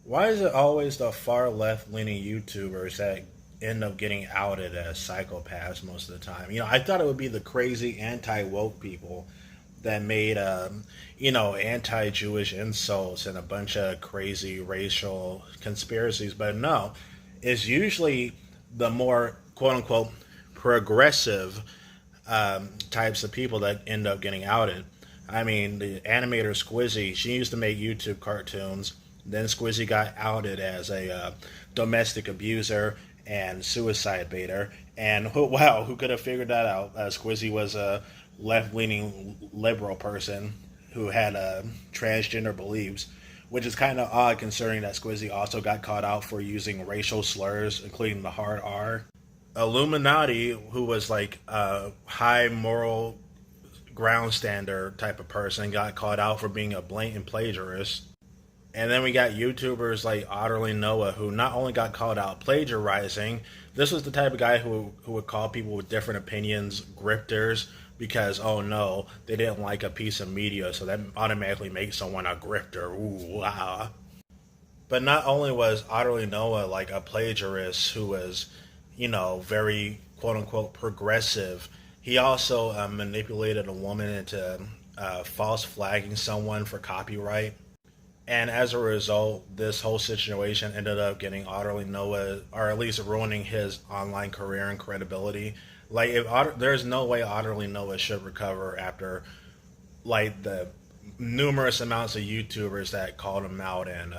Why is it always the far left leaning YouTubers that end up getting outed as psychopaths most of the time? I thought it would be the crazy anti woke people that made, anti Jewish insults and a bunch of crazy racial conspiracies, but no, it's usually the more quote unquote progressive types of people that end up getting outed. I mean, the animator Squizzy, she used to make YouTube cartoons. Then Squizzy got outed as a domestic abuser and suicide baiter. And wow, who could have figured that out? Squizzy was a left leaning liberal person who had transgender beliefs, which is kind of odd considering that Squizzy also got caught out for using racial slurs, including the hard R. Illuminati, who was like a high moral ground standard type of person, got caught out for being a blatant plagiarist. And then we got YouTubers like Otterly Noah, who not only got called out plagiarizing, this was the type of guy who would call people with different opinions grifters because, oh no, they didn't like a piece of media, so that automatically makes someone a grifter. Ooh, wow. But not only was Otterly Noah like a plagiarist who was, very quote unquote progressive, he also manipulated a woman into false flagging someone for copyright. And as a result, this whole situation ended up getting Otterly Noah, or at least ruining his online career and credibility. Like, there's no way Otterly Noah should recover after, like, the numerous amounts of YouTubers that called him out and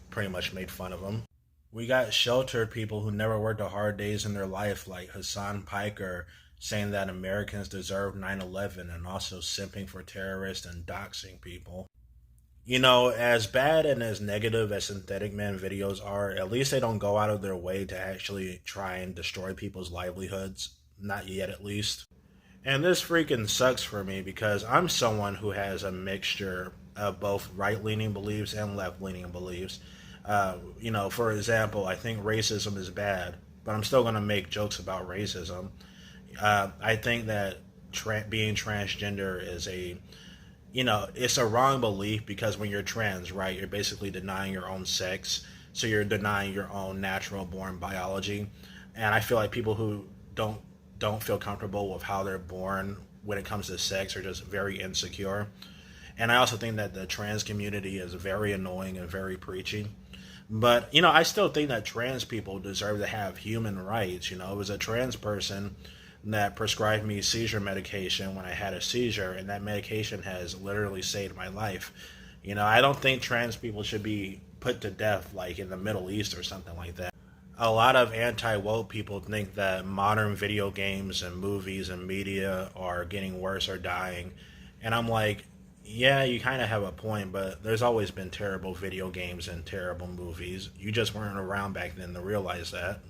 pretty much made fun of him. We got sheltered people who never worked a hard days in their life, like Hassan Piker, saying that Americans deserve 9/11 and also simping for terrorists and doxing people. As bad and as negative as Synthetic Man videos are, at least they don't go out of their way to actually try and destroy people's livelihoods. Not yet, at least. And this freaking sucks for me because I'm someone who has a mixture of both right leaning beliefs and left leaning beliefs. For example, I think racism is bad, but I'm still going to make jokes about racism. I think that being transgender is it's a wrong belief because when you're trans, right, you're basically denying your own sex. So you're denying your own natural born biology. And I feel like people who don't feel comfortable with how they're born when it comes to sex are just very insecure. And I also think that the trans community is very annoying and very preachy. But, I still think that trans people deserve to have human rights. It was a trans person that prescribed me seizure medication when I had a seizure, and that medication has literally saved my life. I don't think trans people should be put to death like in the Middle East or something like that. A lot of anti-woke people think that modern video games and movies and media are getting worse or dying. And I'm like, yeah, you kind of have a point, but there's always been terrible video games and terrible movies. You just weren't around back then to realize that.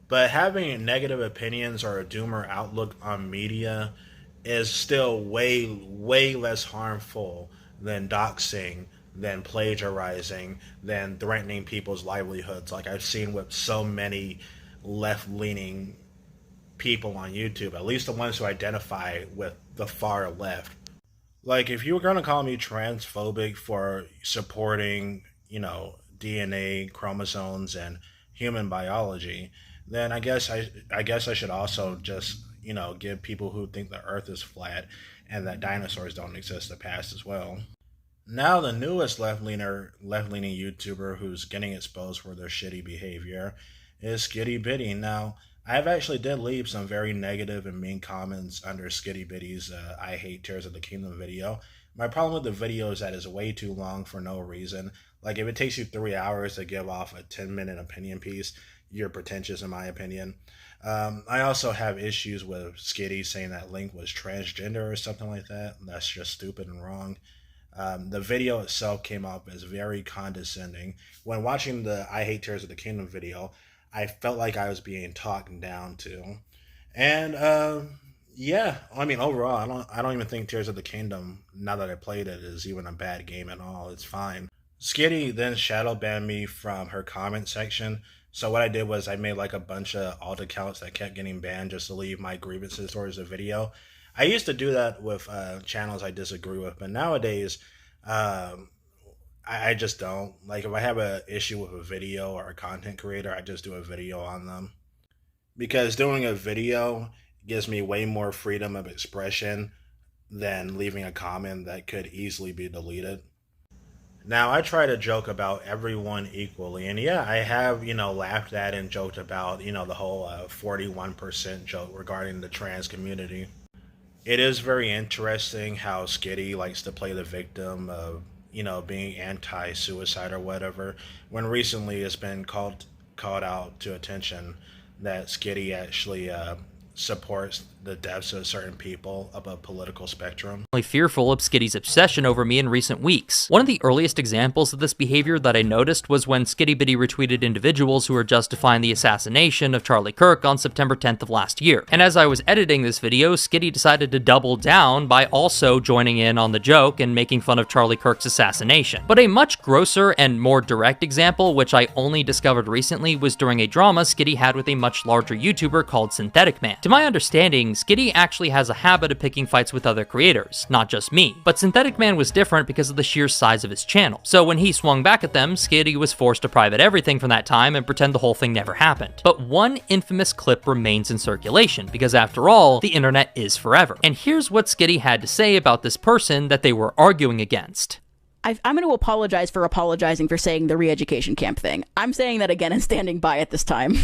But having negative opinions or a doomer outlook on media is still way, way less harmful than doxing, than plagiarizing, than threatening people's livelihoods, like I've seen with so many left-leaning people on YouTube, at least the ones who identify with the far left. Like, if you were going to call me transphobic for supporting, DNA, chromosomes, and human biology, then I guess I should also just, give people who think the earth is flat and that dinosaurs don't exist a pass as well. Now the newest left-leaning YouTuber who's getting exposed for their shitty behavior is Skittybitty. Now, I've actually did leave some very negative and mean comments under Skittybitty's I Hate Tears of the Kingdom video. My problem with the video is that it's way too long for no reason. Like, if it takes you 3 hours to give off a 10-minute opinion piece, you're pretentious in my opinion. I also have issues with Skiddy saying that Link was transgender or something like that. That's just stupid and wrong. The video itself came off as very condescending. When watching the I Hate Tears of the Kingdom video, I felt like I was being talked down to. And yeah, I mean, overall, I don't even think Tears of the Kingdom, now that I played it, is even a bad game at all. It's fine. Skiddy then shadow banned me from her comment section. So what I did was I made like a bunch of alt accounts that kept getting banned just to leave my grievances towards the video. I used to do that with channels I disagree with, but nowadays, I just don't. Like, if I have a issue with a video or a content creator, I just do a video on them. Because doing a video gives me way more freedom of expression than leaving a comment that could easily be deleted. Now, I try to joke about everyone equally, and yeah, I have, laughed at and joked about, the whole 41% joke regarding the trans community. It is very interesting how Skitty likes to play the victim of, being anti-suicide or whatever, when recently it's been called out to attention that Skitty actually supports the deaths of certain people of a political spectrum. Fearful of Skiddy's obsession over me in recent weeks. One of the earliest examples of this behavior that I noticed was when Skittybitty retweeted individuals who were justifying the assassination of Charlie Kirk on September 10th of last year. And as I was editing this video, Skiddy decided to double down by also joining in on the joke and making fun of Charlie Kirk's assassination. But a much grosser and more direct example, which I only discovered recently, was during a drama Skiddy had with a much larger YouTuber called Synthetic Man. To my understanding, Skiddy actually has a habit of picking fights with other creators, not just me. But Synthetic Man was different because of the sheer size of his channel. So when he swung back at them, Skiddy was forced to private everything from that time and pretend the whole thing never happened. But one infamous clip remains in circulation, because after all, the internet is forever. And here's what Skiddy had to say about this person that they were arguing against. I'm going to apologize for apologizing for saying the re-education camp thing. I'm saying that again and standing by it this time.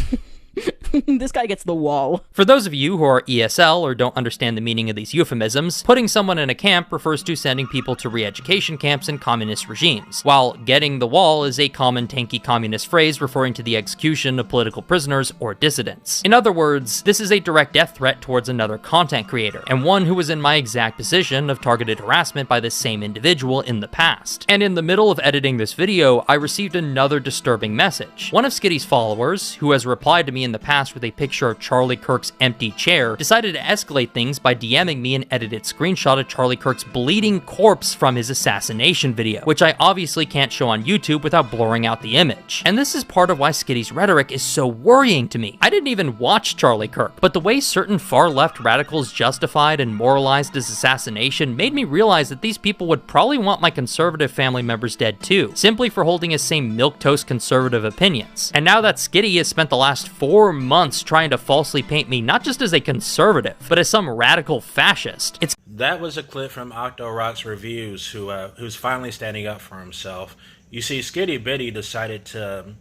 This guy gets the wall. For those of you who are ESL or don't understand the meaning of these euphemisms, putting someone in a camp refers to sending people to re-education camps in communist regimes, while getting the wall is a common tanky communist phrase referring to the execution of political prisoners or dissidents. In other words, this is a direct death threat towards another content creator, and one who was in my exact position of targeted harassment by this same individual in the past. And in the middle of editing this video, I received another disturbing message. One of Skiddy's followers, who has replied to me in the past with a picture of Charlie Kirk's empty chair, decided to escalate things by DMing me an edited screenshot of Charlie Kirk's bleeding corpse from his assassination video, which I obviously can't show on YouTube without blurring out the image. And this is part of why Skiddy's rhetoric is so worrying to me. I didn't even watch Charlie Kirk, but the way certain far-left radicals justified and moralized his assassination made me realize that these people would probably want my conservative family members dead too, simply for holding his same milquetoast conservative opinions. And now that Skiddy has spent the last 4 months trying to falsely paint me not just as a conservative, but as some radical fascist. That was a clip from Octorock's Reviews, who's finally standing up for himself. You see, Skittybitty decided to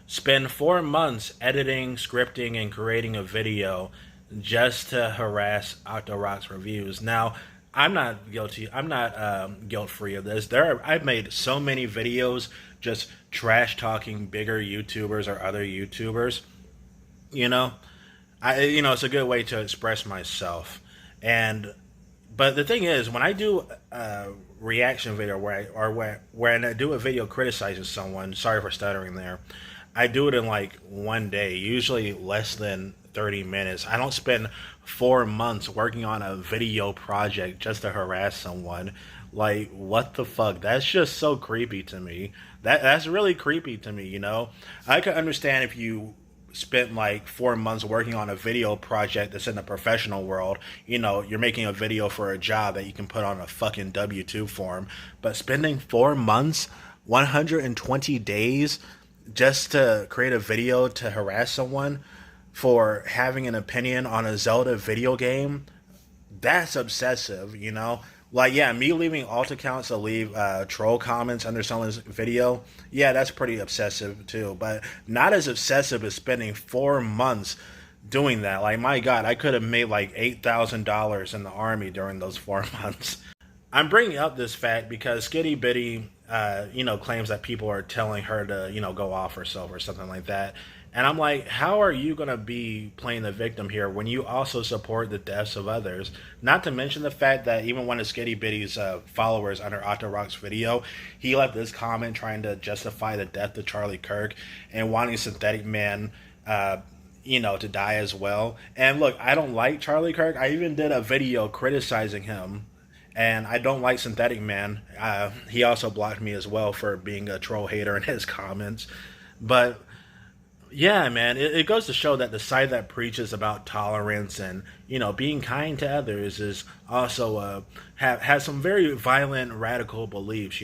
spend 4 months editing, scripting, and creating a video just to harass Octorock's Reviews. Now, I'm not guilty. I'm not guilt-free of this. I've made so many videos just trash-talking bigger YouTubers or other YouTubers. It's a good way to express myself. But the thing is, when I do a reaction video when I do a video criticizing someone, sorry for stuttering there, I do it in like one day, usually less than 30 minutes. I don't spend 4 months working on a video project just to harass someone. Like, what the fuck? That's just so creepy to me. That's really creepy to me, I could understand if you spent like 4 months working on a video project that's in the professional world. You're making a video for a job that you can put on a fucking W-2 form. But spending 4 months, 120 days just to create a video to harass someone for having an opinion on a Zelda video game, that's obsessive, Like, yeah, me leaving alt accounts to leave troll comments under someone's video, yeah, that's pretty obsessive too. But not as obsessive as spending 4 months doing that. Like, my God, I could have made like $8,000 in the army during those 4 months. I'm bringing up this fact because Skittybitty, claims that people are telling her to, go off herself or something like that. And I'm like, how are you going to be playing the victim here when you also support the deaths of others? Not to mention the fact that even one of Skittybitty's followers under Octorock's video, he left this comment trying to justify the death of Charlie Kirk and wanting Synthetic Man, to die as well. And look, I don't like Charlie Kirk. I even did a video criticizing him. And I don't like Synthetic Man. He also blocked me as well for being a troll hater in his comments. But yeah, man, it goes to show that the side that preaches about tolerance and, being kind to others is also has some very violent, radical beliefs,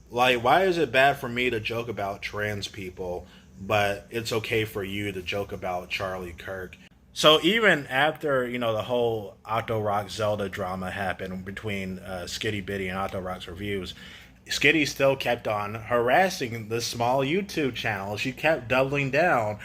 Like, why is it bad for me to joke about trans people, but it's okay for you to joke about Charlie Kirk? So even after, the whole Otto Rock Zelda drama happened between Skittybitty and Otto Rock's reviews, Skiddy still kept on harassing the small YouTube channel. She kept doubling down,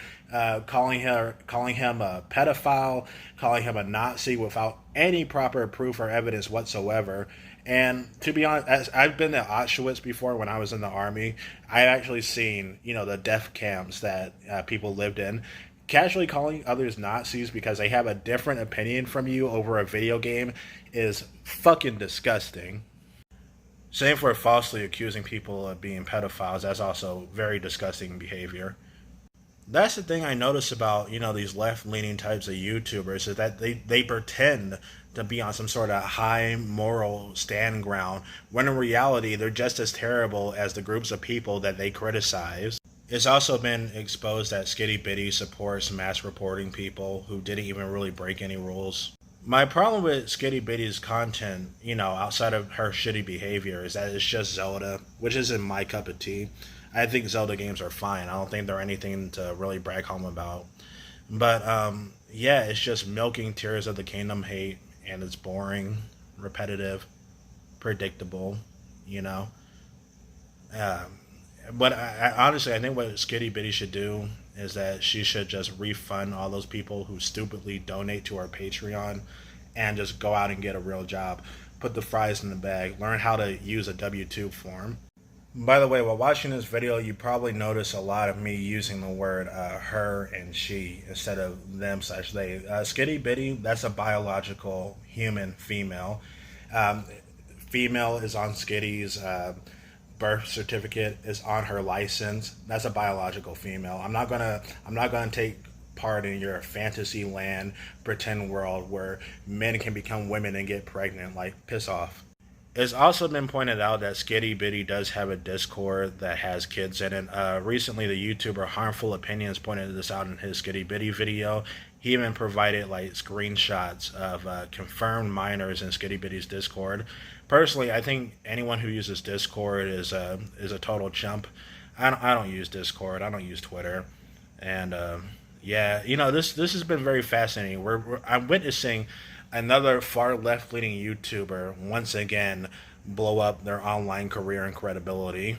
calling him a pedophile, calling him a Nazi without any proper proof or evidence whatsoever. And to be honest, as I've been to Auschwitz before when I was in the army, I've actually seen, the death camps that people lived in. Casually calling others Nazis because they have a different opinion from you over a video game is fucking disgusting. Same for falsely accusing people of being pedophiles. That's also very disgusting behavior. That's the thing I notice about, these left-leaning types of YouTubers is that they pretend to be on some sort of high moral stand ground when in reality they're just as terrible as the groups of people that they criticize. It's also been exposed that Skittybitty supports mass reporting people who didn't even really break any rules. My problem with Skittybitty's content, outside of her shitty behavior, is that it's just Zelda, which isn't my cup of tea. I think Zelda games are fine. I don't think they're anything to really brag home about. But, yeah, it's just milking Tears of the Kingdom hate, and it's boring, repetitive, predictable, But honestly, I think what Skittybitty should do is that she should just refund all those people who stupidly donate to our Patreon and just go out and get a real job. Put the fries in the bag. Learn how to use a W-2 form. By the way, while watching this video, you probably notice a lot of me using the word her and she instead of them/they. Skittybitty, that's a biological human female. Female is on Skiddy's birth certificate, is on her license. That's a biological female. I'm not gonna take part in your fantasy land pretend world where men can become women and get pregnant. Like, piss off. It's also been pointed out that Skittybitty does have a Discord that has kids in it. Recently, the YouTuber Harmful Opinions pointed this out in his Skittybitty video. He even provided screenshots of confirmed minors in Skittybitty's Discord. Personally, I think anyone who uses Discord is a total chump. I don't use Discord. I don't use Twitter, and yeah, this has been very fascinating. I'm witnessing another far left-leaning YouTuber once again blow up their online career and credibility.